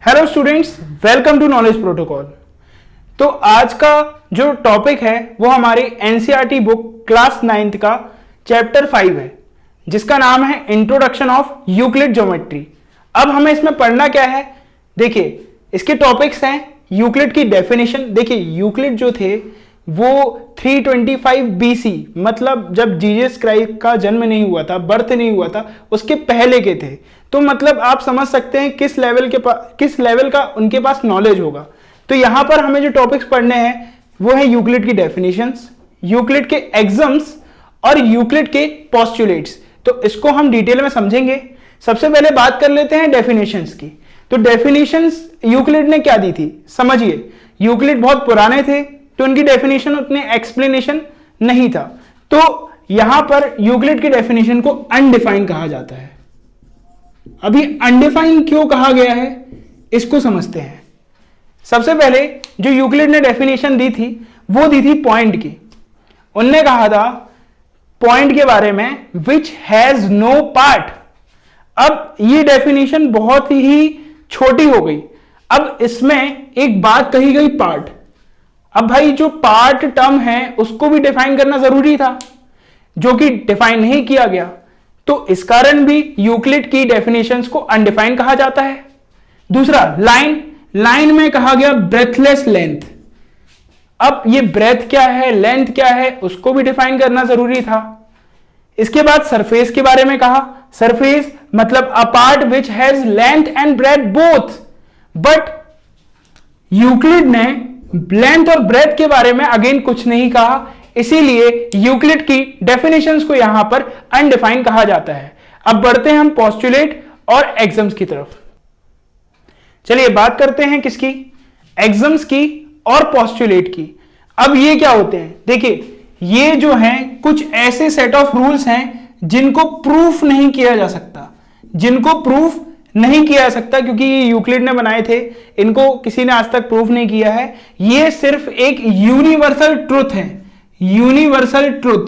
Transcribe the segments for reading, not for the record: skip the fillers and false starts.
Hello students, welcome to knowledge protocol. तो आज का जो टॉपिक है वो हमारी एनसीईआरटी बुक क्लास 9th का चैप्टर 5 है, जिसका नाम है इंट्रोडक्शन ऑफ यूक्लिड ज्योमेट्री। अब हमें इसमें पढ़ना क्या है, देखिए इसके टॉपिक्स हैं यूक्लिड की डेफिनेशन। देखिए यूक्लिड जो थे वो 325 बीसी, मतलब जब जीसस क्राइस्ट का जन्म नहीं हुआ था, बर्थ नहीं हुआ था, उसके पहले के थे। तो मतलब आप समझ सकते हैं किस लेवल का उनके पास नॉलेज होगा। तो यहां पर हमें जो टॉपिक्स पढ़ने हैं वो है यूक्लिड की डेफिनेशंस, यूक्लिड के एग्जम्स और यूक्लिड के पोस्टुलेट्स। तो इसको हम डिटेल में समझेंगे। सबसे पहले बात कर लेते हैं डेफिनेशंस की। तो डेफिनेशंस यूक्लिड ने क्या दी थी, समझिए। यूक्लिड बहुत पुराने थे तो उनकी डेफिनेशन उतने एक्सप्लेनेशन नहीं था। तो यहां पर यूक्लिड की डेफिनेशन को अनडिफाइंड कहा जाता है। अभी अनडिफाइंड क्यों कहा गया है इसको समझते हैं। सबसे पहले जो यूक्लिड ने डेफिनेशन दी थी वो दी थी पॉइंट की। उनने कहा था पॉइंट के बारे में विच हैज नो पार्ट। अब ये डेफिनेशन बहुत ही छोटी हो गई। अब इसमें एक बात कही गई पार्ट। अब भाई जो पार्ट टर्म है उसको भी डिफाइन करना जरूरी था, जो कि डिफाइन नहीं किया गया। तो इस कारण भी यूक्लिड की डेफिनेशंस को अनडिफाइंड कहा जाता है। दूसरा लाइन में कहा गया ब्रेथलेस लेंथ। अब ये ब्रेथ क्या है, लेंथ क्या है, उसको भी डिफाइन करना जरूरी था। इसके बाद सरफेस के बारे में कहा। सरफेस मतलब a part which has length and breadth both. But Euclid ने लेंथ और ब्रेथ के बारे में अगेन कुछ नहीं कहा, इसीलिए यूक्लिड की डेफिनेशंस को यहां पर अनडिफाइंड कहा जाता है। अब बढ़ते हैं हम पोस्टुलेट और एग्जम्स की तरफ। चलिए बात करते हैं किसकी, एग्जम्स की और पोस्टुलेट की। अब ये क्या होते हैं, देखिए ये जो हैं कुछ ऐसे सेट ऑफ रूल्स हैं जिनको प्रूफ नहीं किया जा सकता, क्योंकि ये यूक्लिड ने बनाए थे, इनको किसी ने आज तक प्रूफ नहीं किया है। ये सिर्फ एक यूनिवर्सल ट्रुथ है, यूनिवर्सल ट्रुथ।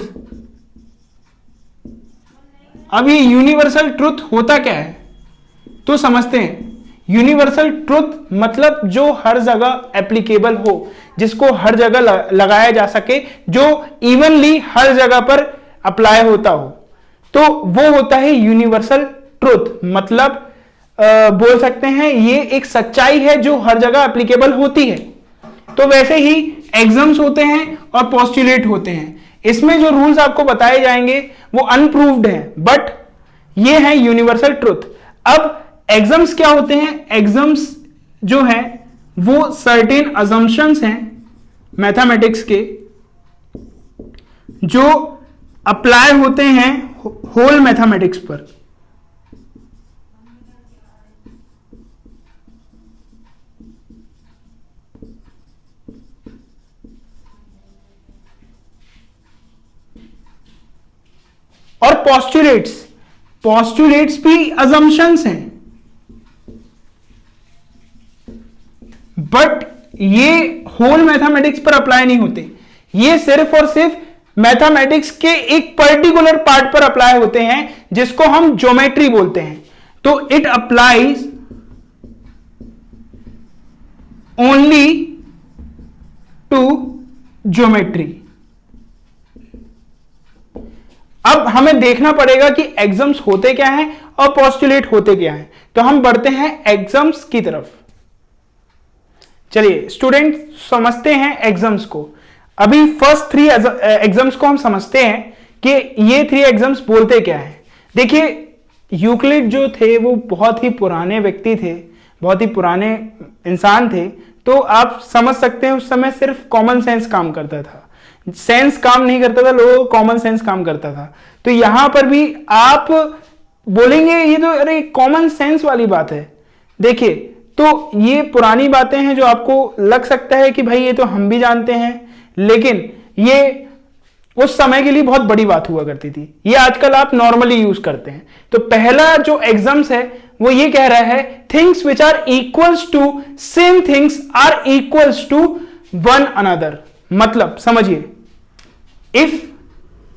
अब ये यूनिवर्सल ट्रुथ होता क्या है तो समझते हैं। यूनिवर्सल ट्रुथ मतलब जो हर जगह एप्लीकेबल हो, जिसको हर जगह लगाया जा सके, जो इवनली हर जगह पर अप्लाई होता हो, तो वो होता है यूनिवर्सल ट्रुथ। मतलब बोल सकते हैं ये एक सच्चाई है जो हर जगह एप्लीकेबल होती है। तो वैसे ही एग्जम्स होते हैं और पोस्टुलेट होते हैं। इसमें जो रूल्स आपको बताए जाएंगे वो अनप्रूव्ड हैं, बट ये है यूनिवर्सल ट्रुथ। अब एग्जम्स क्या होते हैं, एग्जम्स जो हैं वो सर्टेन अजम्पशंस हैं मैथमेटिक्स के, जो अप्लाई होते हैं होल मैथमेटिक्स पर। और पोस्टुलेट्स भी अजम्पशंस हैं, बट ये होल मैथमेटिक्स पर अप्लाई नहीं होते। ये सिर्फ और सिर्फ मैथमेटिक्स के एक पर्टिकुलर पार्ट पर अप्लाई होते हैं जिसको हम ज्योमेट्री बोलते हैं। तो it applies only to geometry. अब हमें देखना पड़ेगा कि एग्जम्स होते क्या हैं और पोस्टुलेट होते क्या हैं। तो हम बढ़ते हैं एग्जम्स की तरफ। चलिए स्टूडेंट समझते हैं एग्जम्स को। अभी फर्स्ट 3 एग्जम्स को हम समझते हैं कि ये 3 एग्जम्स बोलते क्या हैं। देखिए यूक्लिड जो थे वो बहुत ही पुराने व्यक्ति थे, बहुत ही पुराने इंसान थे। तो आप समझ सकते हैं उस समय सिर्फ कॉमन सेंस काम करता था, सेंस काम नहीं करता था, लोगों को कॉमन सेंस काम करता था। तो यहां पर भी आप बोलेंगे ये तो अरे कॉमन सेंस वाली बात है। देखिए तो ये पुरानी बातें हैं जो आपको लग सकता है कि भाई ये तो हम भी जानते हैं, लेकिन ये उस समय के लिए बहुत बड़ी बात हुआ करती थी। ये आजकल आप नॉर्मली यूज करते हैं। तो पहला जो एग्जाम्स है वो ये कह रहा है things which are equals to same things are equals to one another. मतलब समझिए, if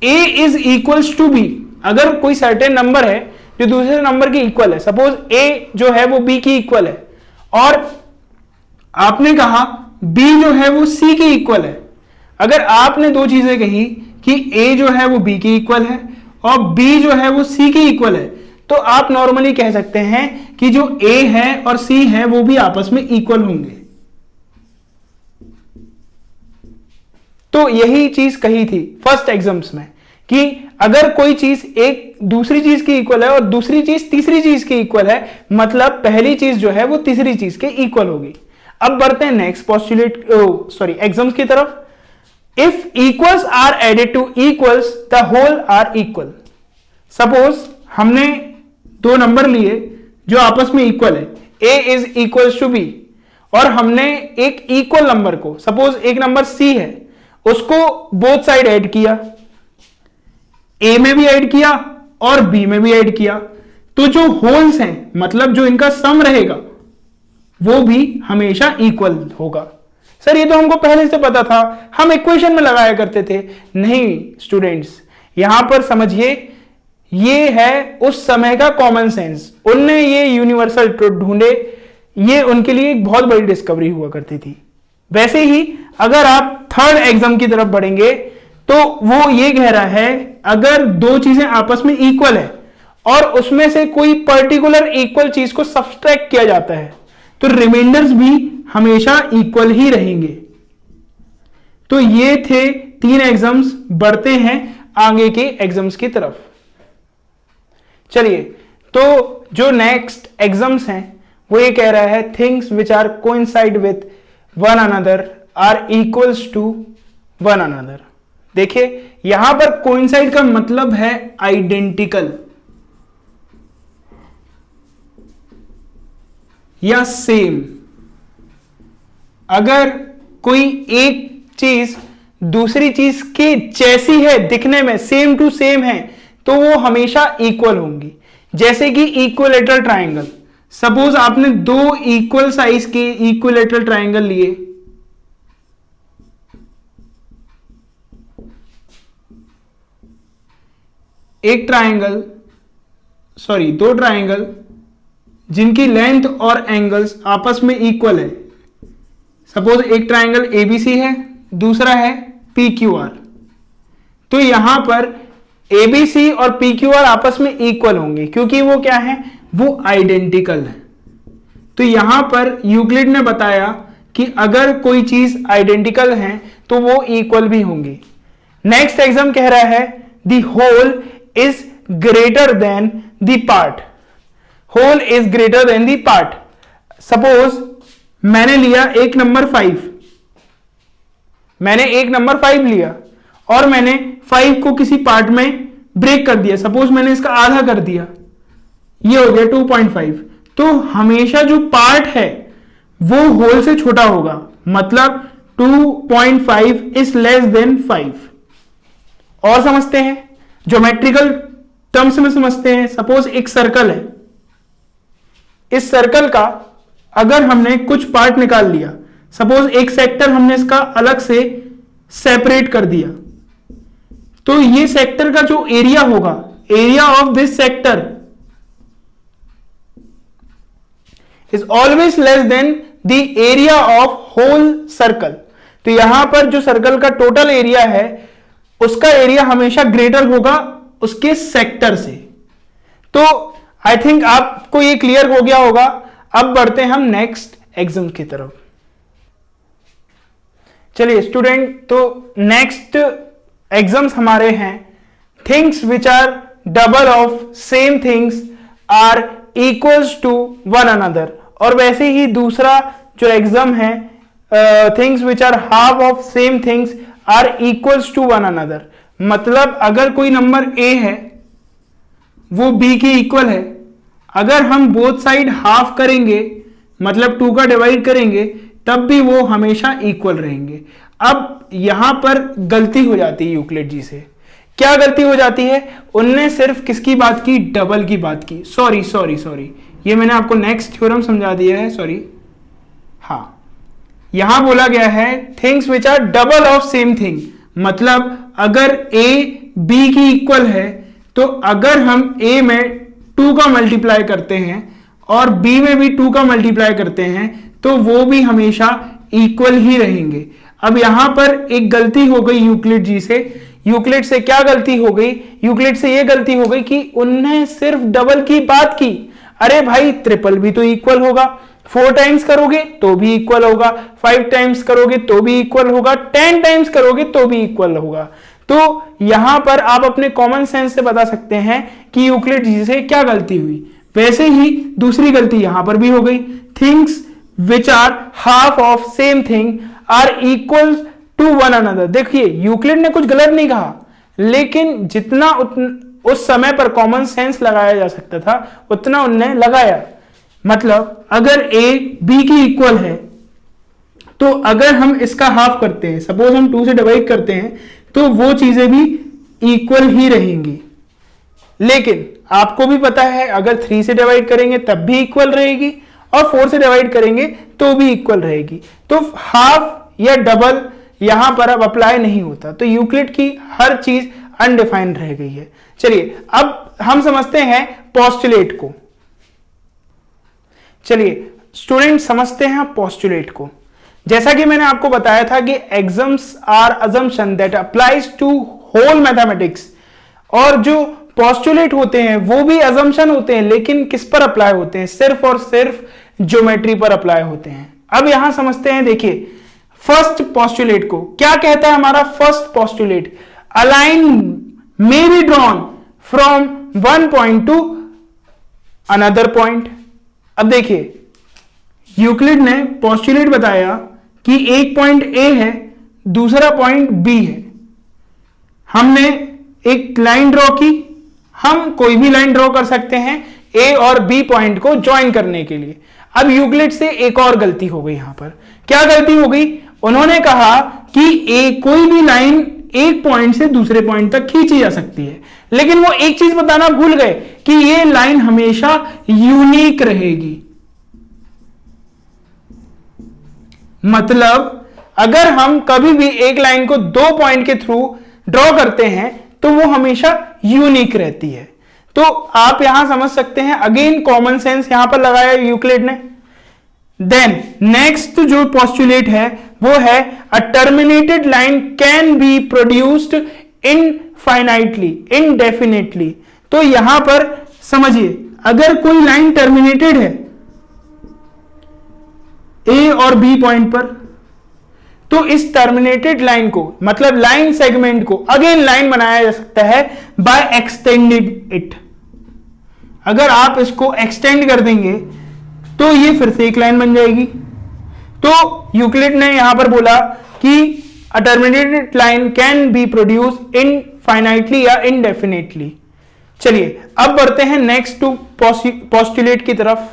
a is equals to b, अगर कोई सर्टेन नंबर है जो दूसरे नंबर की इक्वल है, सपोज a जो है वो b की इक्वल है और आपने कहा b जो है वो c के इक्वल है। अगर आपने दो चीजें कही कि a जो है वो b के इक्वल है और b जो है वो c के इक्वल है, तो आप नॉर्मली कह सकते हैं कि जो a है और c है वो भी आपस में इक्वल होंगे। तो यही चीज कही थी फर्स्ट एग्जाम्स में कि अगर कोई चीज एक दूसरी चीज की इक्वल है और दूसरी चीज तीसरी चीज के इक्वल है, मतलब पहली चीज जो है वो तीसरी चीज के इक्वल होगी। अब बढ़ते हैं नेक्स्ट पोस्टुलेट एग्जाम्स की तरफ। If equals are added to equals the whole are equal. Suppose हमने दो नंबर लिए जो आपस में इक्वल है, a is equals to b, और हमने एक इक्वल नंबर को, सपोज एक नंबर c है, उसको बोथ साइड ऐड किया, a में भी ऐड किया और b में भी ऐड किया, तो जो होल्स हैं, मतलब जो इनका सम रहेगा, वो भी हमेशा इक्वल होगा। सर ये तो हमको पहले से पता था, हम इक्वेशन में लगाया करते थे। नहीं स्टूडेंट्स, यहां पर समझिए, ये है उस समय का कॉमन सेंस। उनने ये यूनिवर्सल ट्रुथ ढूंढे, ये उनके लिए एक बहुत बड़ी डिस्कवरी हुआ करती थी। वैसे ही अगर आप थर्ड एग्जाम की तरफ बढ़ेंगे तो वो ये कह रहा है, अगर दो चीजें आपस में इक्वल है और उसमें से कोई पर्टिकुलर इक्वल चीज को सब्सट्रैक्ट किया जाता है, तो रिमाइंडर्स भी हमेशा इक्वल ही रहेंगे। तो ये थे तीन एग्जाम्स। बढ़ते हैं आगे के एग्जाम्स की तरफ। चलिए, तो जो नेक्स्ट एग्जाम्स हैं वो ये कह रहा है, things which are coincide with one another are equals to one another. देखिए यहां पर कोइंसाइड का मतलब है आइडेंटिकल या सेम। अगर कोई एक चीज दूसरी चीज के जैसी है, दिखने में सेम टू सेम है, तो वो हमेशा इक्वल होंगी। जैसे कि इक्विलेटरल ट्रायंगल। सपोज आपने दो इक्वल साइज के इक्विलेटरल ट्रायंगल लिए, दो ट्रायंगल जिनकी लेंथ और एंगल्स आपस में इक्वल है। सपोज एक ट्रायंगल एबीसी है, दूसरा है पीक्यूआर। तो यहां पर एबीसी और पीक्यूआर आपस में इक्वल होंगे, क्योंकि वो क्या है, वो आइडेंटिकल है। तो यहां पर यूक्लिड ने बताया कि अगर कोई चीज आइडेंटिकल है तो वो इक्वल भी होंगी। नेक्स्ट एग्जाम कह रहा है, the whole is greater than the part. Whole is greater than the part. Suppose मैंने लिया एक नंबर 5, मैंने एक नंबर 5 लिया और मैंने 5 को किसी पार्ट में ब्रेक कर दिया। सपोज मैंने इसका आधा कर दिया, ये हो गया 2.5। तो हमेशा जो पार्ट है वो होल से छोटा होगा, मतलब 2.5 इज लेस देन 5। और समझते हैं, ज्योमेट्रिकल टर्म्स में समझते हैं। सपोज एक सर्कल है, इस सर्कल का अगर हमने कुछ पार्ट निकाल लिया, सपोज एक सेक्टर हमने इसका अलग से सेपरेट कर दिया, तो ये सेक्टर का जो एरिया होगा, area of this sector is always less than the area of whole circle. तो यहां पर जो सर्कल का टोटल एरिया है उसका एरिया हमेशा ग्रेटर होगा उसके सेक्टर से। तो आई थिंक आपको ये क्लियर हो गया होगा। अब बढ़ते हैं हम नेक्स्ट एग्जाम की तरफ। चलिए स्टूडेंट, तो नेक्स्ट एग्जाम्स हमारे हैं, things which are double of same things are equals to one another. और वैसे ही दूसरा जो एग्जाम है, things which are half of same things are equals to one another. मतलब अगर कोई नंबर a है वो b के इक्वल है, अगर हम बोथ साइड हाफ करेंगे, मतलब 2 का डिवाइड करेंगे, तब भी वो हमेशा इक्वल रहेंगे। अब यहां पर गलती हो जाती है यूक्लिड जी से। क्या गलती हो जाती है? उनने सिर्फ किसकी बात की? डबल की बात की। सॉरी, ये मैंने आपको नेक्स्ट थ्योरम समझा दिया है, सॉरी। हाँ, यहां बोला गया है things which are double of same thing. मतलब अगर a b की इक्वल है, तो अगर हम a में 2 का मल्टीप्लाई करते हैं और b में भी 2 का मल्टीप्लाई करते हैं तो वो भी हमेशा इक्वल ही रहेंगे। अब यहां पर एक गलती हो गई यूक्लिड जी से। यूक्लिड से क्या गलती हो गई? यूक्लिड से ये गलती हो गई कि उन्हें सिर्फ डबल की बात की। अरे भाई ट्रिपल भी तो इक्वल होगा, 4 टाइम्स करोगे तो भी इक्वल होगा, 5 टाइम्स करोगे तो भी इक्वल होगा, 10 टाइम्स करोगे तो भी इक्वल होगा। तो यहां पर आप अपने कॉमन सेंस से बता सकते हैं कि यूक्लिड जी से क्या गलती हुई। वैसे ही दूसरी गलती यहां पर भी हो गई। Things which are half of same thing are equal to one another. देखिए यूक्लिड ने कुछ गलत नहीं कहा, लेकिन जितना उस समय पर कॉमन सेंस लगाया जा सकता था उतना उनने लगाया। मतलब अगर a b की इक्वल है तो अगर हम इसका हाफ करते हैं, सपोज हम 2 से डिवाइड करते हैं, तो वो चीजें भी इक्वल ही रहेंगी। लेकिन आपको भी पता है अगर 3 से डिवाइड करेंगे तब भी इक्वल रहेगी और 4 से डिवाइड करेंगे तो भी इक्वल रहेगी। तो हाफ या डबल यहां पर अब अप्लाई नहीं होता। तो यूक्लिड की हर चीज अनडिफाइंड रह गई है। चलिए अब हम समझते हैं पोस्टुलेट को। चलिए स्टूडेंट समझते हैं पोस्टुलेट को। जैसा कि मैंने आपको बताया था कि axioms are assumption that applies to whole mathematics, और जो पोस्टुलेट होते हैं वो भी अजम्पशन होते हैं, लेकिन किस पर अप्लाई होते हैं? सिर्फ और सिर्फ ज्योमेट्री पर अप्लाई होते हैं। अब यहां समझते हैं, देखिए फर्स्ट पोस्टुलेट को क्या कहता है। हमारा first postulate, a line may be drawn from one point two another point. अब देखिए यूक्लिड ने पोस्टुलेट बताया कि एक पॉइंट ए है, दूसरा पॉइंट बी है। हमने एक लाइन ड्रॉ की, हम कोई भी लाइन ड्रॉ कर सकते हैं ए और बी पॉइंट को ज्वाइन करने के लिए। अब यूक्लिड से एक और गलती हो गई। यहां पर क्या गलती हो गई? उन्होंने कहा कि कोई भी लाइन एक पॉइंट से दूसरे पॉइंट तक खींची जा सकती है, लेकिन वो एक चीज बताना भूल गए कि ये लाइन हमेशा यूनिक रहेगी। मतलब अगर हम कभी भी एक लाइन को 2 पॉइंट के थ्रू ड्रॉ करते हैं तो वो हमेशा यूनिक रहती है। तो आप यहां समझ सकते हैं, अगेन कॉमन सेंस यहां पर लगाया यूक्लिड ने। देन नेक्स्ट जो पोस्टुलेट है वो है a terminated line can be produced infinitely, indefinitely. तो यहां पर समझिए, अगर कोई लाइन टर्मिनेटेड है ए और बी पॉइंट पर, तो इस टर्मिनेटेड लाइन को, मतलब लाइन सेगमेंट को अगेन लाइन बनाया जा सकता है बाय एक्सटेंडेड इट। अगर आप इसको एक्सटेंड कर देंगे तो ये फिर से एक लाइन बन जाएगी। तो यूक्लिड ने यहां पर बोला कि a terminated line can be produce infinitely या इनडेफिनेटली। चलिए अब बढ़ते हैं नेक्स्ट टू पोस्टुलेट की तरफ।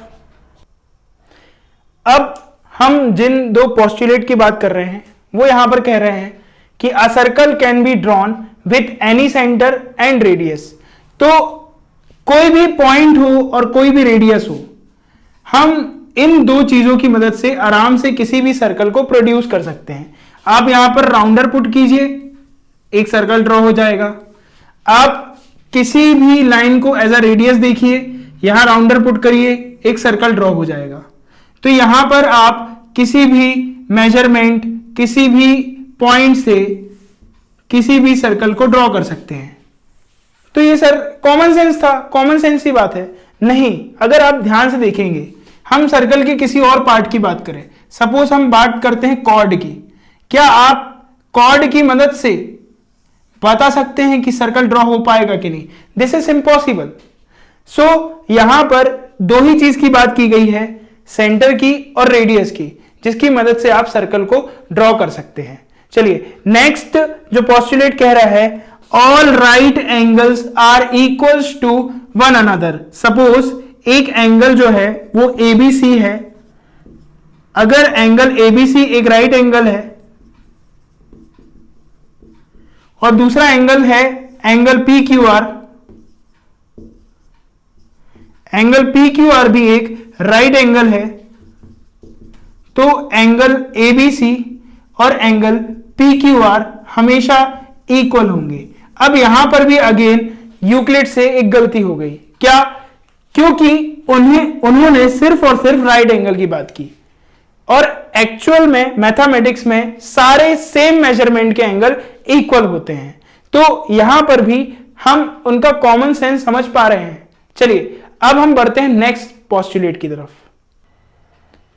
अब हम जिन 2 पोस्टुलेट की बात कर रहे हैं वो यहां पर कह रहे हैं कि a circle can be drawn with any centre and radius. तो कोई भी पॉइंट हो और कोई भी रेडियस हो, हम इन 2 चीजों की मदद से आराम से किसी भी सर्कल को प्रोड्यूस कर सकते हैं। आप यहां पर राउंडर पुट कीजिए, एक सर्कल ड्रॉ हो जाएगा। आप किसी भी लाइन को एज अ रेडियस देखिए, यहां राउंडर पुट करिए, एक सर्कल ड्रॉ हो जाएगा। तो यहां पर आप किसी भी मेजरमेंट, किसी भी पॉइंट से किसी भी सर्कल को ड्रॉ कर सकते हैं। तो ये सर कॉमन सेंस था, कॉमन सेंस की बात है। नहीं, अगर आप ध्यान से देखेंगे, हम सर्कल के किसी और पार्ट की बात करें, सपोज हम बात करते हैं कॉर्ड की, क्या आप कॉर्ड की मदद से बता सकते हैं कि सर्कल ड्रॉ हो पाएगा कि नहीं? This is impossible. सो यहां पर 2 ही चीज की बात की गई है, सेंटर की और रेडियस की, जिसकी मदद से आप सर्कल को ड्रॉ कर सकते हैं। चलिए नेक्स्ट जो पोस्टुलेट कह रहा है, all right angles are equals to one another. Suppose एक एंगल जो है वो ABC है, अगर एंगल ABC एक राइट एंगल है और दूसरा एंगल है एंगल PQR, एंगल PQR भी एक राइट एंगल है, तो एंगल ABC और एंगल PQR हमेशा इक्वल होंगे। अब यहां पर भी अगेन यूक्लिड से एक गलती हो गई। क्या? क्योंकि उन्होंने सिर्फ और सिर्फ राइट एंगल की बात की, और एक्चुअल में मैथमेटिक्स में सारे सेम मेजरमेंट के एंगल इक्वल होते हैं। तो यहां पर भी हम उनका कॉमन सेंस समझ पा रहे हैं। चलिए अब हम बढ़ते हैं नेक्स्ट पोस्टुलेट की तरफ।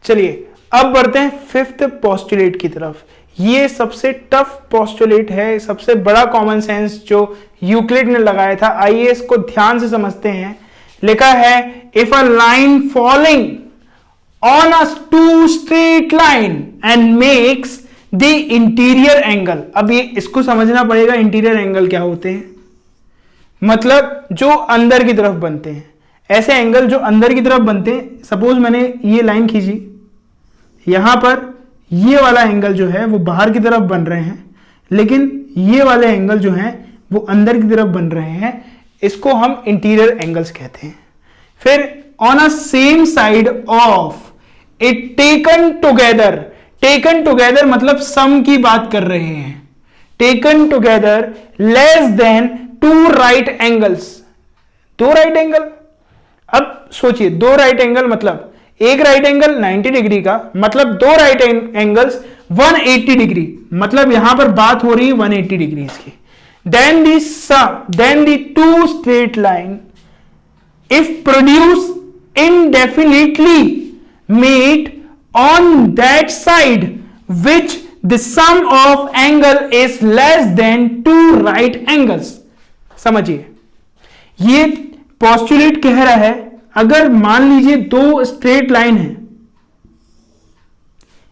चलिए अब बढ़ते हैं फिफ्थ पोस्टुलेट की तरफ। ये सबसे टफ पोस्टुलेट है, सबसे बड़ा कॉमन सेंस जो यूक्लिड ने लगाया था। आइए इसको ध्यान से समझते हैं। लिखा है if a line following on a two straight line and makes the interior angle. अब ये इसको समझना पड़ेगा, इंटीरियर एंगल क्या होते हैं, मतलब जो अंदर की तरफ बनते हैं। ऐसे एंगल जो अंदर की तरफ बनते हैं, सपोज मैंने ये लाइन खींची, यहां पर ये वाला एंगल जो है वो बाहर की तरफ बन रहे हैं, लेकिन ये वाले एंगल जो हैं वो अंदर की तरफ बन रहे हैं। इसको हम इंटीरियर एंगल्स कहते हैं। फिर on a same side of it taken together मतलब सम की बात कर रहे हैं। Taken together less than two right angles. दो राइट एंगल, अब सोचिए दो राइट एंगल मतलब एक राइट एंगल 90 डिग्री का, मतलब दो राइट एंगल्स 180 डिग्री, मतलब यहां पर बात हो रही है 180 डिग्री की। then the two straight line if produced indefinitely meet on that side which the sum of angle is less than two right angles। समझिए ये पोस्टुलेट कह रहा है अगर मान लीजिए दो स्ट्रेट लाइन है,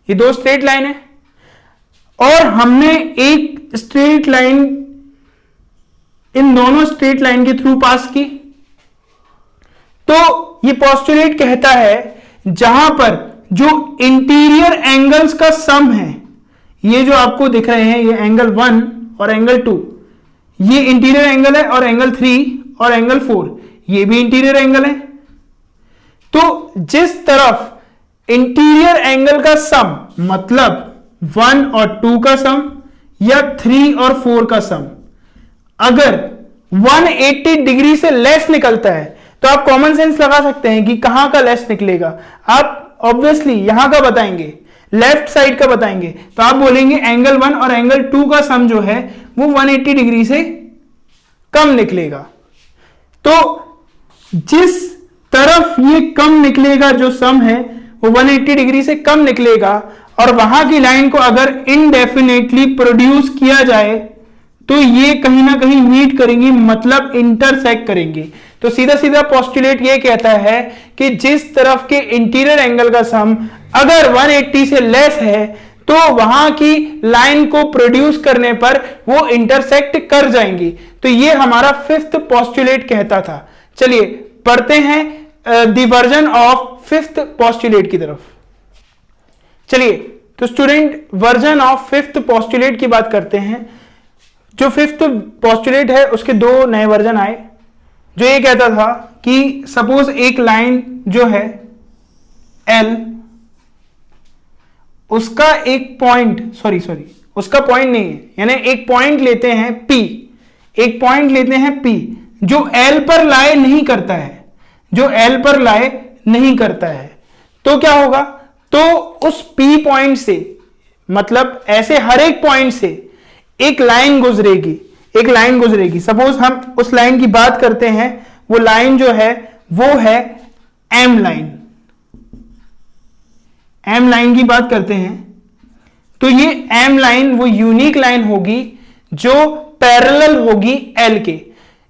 ये दो स्ट्रेट लाइन है और हमने एक स्ट्रेट लाइन इन दोनों स्ट्रेट लाइन के थ्रू पास की, तो ये पोस्टुलेट कहता है जहां पर जो इंटीरियर एंगल्स का सम है, ये जो आपको दिख रहे हैं ये एंगल 1 और एंगल 2, ये इंटीरियर एंगल है, और एंगल 3 और एंगल 4 ये भी इंटीरियर एंगल है। तो जिस तरफ इंटीरियर एंगल का सम मतलब 1 और 2 का सम या 3 और 4 का सम अगर 180 डिग्री से लेस निकलता है, तो आप कॉमन सेंस लगा सकते हैं कि कहां का लेस निकलेगा। आप ऑब्वियसली यहां का बताएंगे, लेफ्ट साइड का बताएंगे, तो आप बोलेंगे एंगल 1 और एंगल 2 का सम जो है वो 180 डिग्री से कम निकलेगा। तो जिस तरफ ये कम निकलेगा, जो सम है वो 180 डिग्री से कम निकलेगा, और वहां की लाइन को अगर इनडेफिनेटली प्रोड्यूस किया जाए तो ये कहीं ना कहीं मीट करेंगी, मतलब इंटरसेक्ट करेंगी। तो सीधा सीधा पोस्टुलेट ये कहता है कि जिस तरफ के इंटीरियर एंगल का सम अगर 180 से लेस है, तो वहां की लाइन को प्रोड्यूस करने पर वो इंटरसेक्ट कर जाएंगी। तो ये हमारा फिफ्थ पोस्टुलेट कहता था। चलिए पढ़ते हैं the version of fifth postulate की तरफ। चलिए तो student version of fifth postulate की बात करते हैं। जो फिफ्थ पोस्टुलेट है उसके दो नए वर्जन आए। जो ये कहता था कि सपोज एक लाइन जो है L, उसका एक पॉइंट उसका पॉइंट नहीं है, यानी एक पॉइंट लेते हैं P, एक पॉइंट लेते हैं P जो L पर लाए नहीं करता है, जो L पर लाए नहीं करता है, तो क्या होगा, तो उस P पॉइंट से मतलब ऐसे हर एक पॉइंट से एक लाइन गुजरेगी। सपोज हम उस लाइन की बात करते हैं, वो लाइन जो है वो है M लाइन की बात करते हैं। तो ये M लाइन वो यूनिक लाइन होगी जो पैरेलल होगी L के।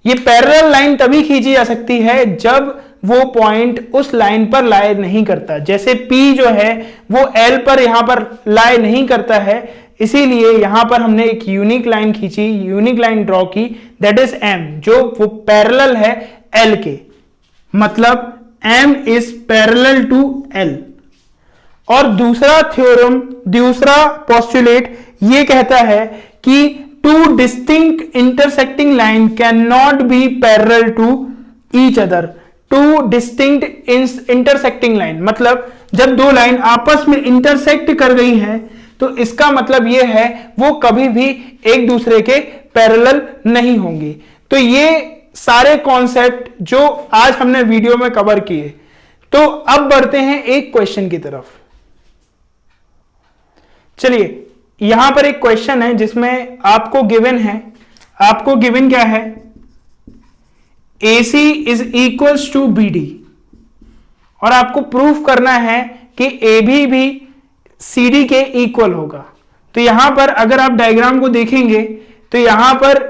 ये पैरेलल लाइन तभी खींची जा सकती है जब वो पॉइंट उस लाइन पर लाए नहीं करता। जैसे P जो है वो L पर यहां पर लाए नहीं करता है, इसीलिए यहां पर हमने एक यूनिक लाइन खींची, यूनिक लाइन ड्रॉ की, दैट इज M, जो वो पैरेलल है L के, मतलब M is parallel to L। और दूसरा थ्योरम, दूसरा पोस्टुलेट ये कहता है कि two distinct intersecting line can not be parallel to each other. Two distinct intersecting line मतलब जब दो लाइन आपस में इंटरसेक्ट कर गई हैं, तो इसका मतलब यह है वो कभी भी एक दूसरे के पैरेलल नहीं होंगी। तो ये सारे कॉन्सेप्ट जो आज हमने वीडियो में कवर किए, तो अब बढ़ते हैं एक क्वेश्चन की तरफ। चलिए, यहां पर एक क्वेश्चन है जिसमें आपको गिवन है, आपको गिवन क्या है, AC is equals to BD, और आपको प्रूफ करना है कि AB भी CD के इक्वल होगा। तो यहां पर अगर आप डायग्राम को देखेंगे तो यहां पर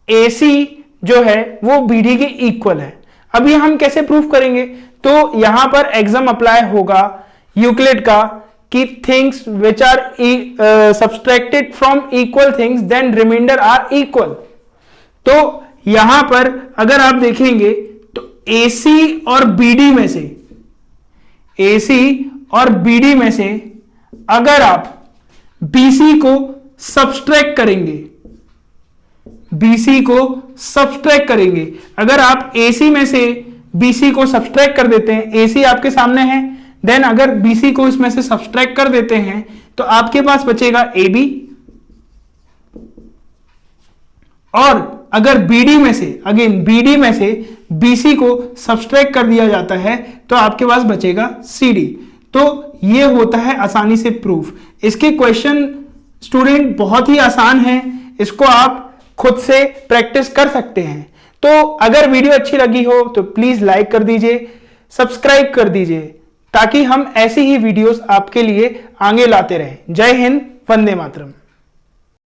AC जो है वो BD के इक्वल है। अब ये हम कैसे प्रूफ करेंगे? तो यहां पर एग्जाम अप्लाई होगा यूक्लिड का कि things which are subtracted from equal things then remainder are equal. तो यहां पर अगर आप देखेंगे तो AC और BD में से, AC और BD में से अगर आप BC को सब्सट्रैक्ट करेंगे, BC को सब्सट्रैक्ट करेंगे, अगर आप AC में से BC को सब्सट्रैक्ट कर देते हैं, AC आपके सामने है, देन अगर BC को इसमें से सब्सट्रैक्ट कर देते हैं तो आपके पास बचेगा AB, और अगर BD में से, अगेन BD में से BC को सब्सट्रैक्ट कर दिया जाता है तो आपके पास बचेगा CD। तो ये होता है आसानी से प्रूफ। इसके क्वेश्चन स्टूडेंट बहुत ही आसान है, इसको आप खुद से प्रैक्टिस कर सकते हैं। तो अगर वीडियो अच्छी लगी हो तो प्लीज लाइक कर दीजिए, सब्सक्राइब कर दीजिए, ताकि हम ऐसी ही वीडियोस आपके लिए आगे लाते रहें। जय हिंद, वंदे मातरम।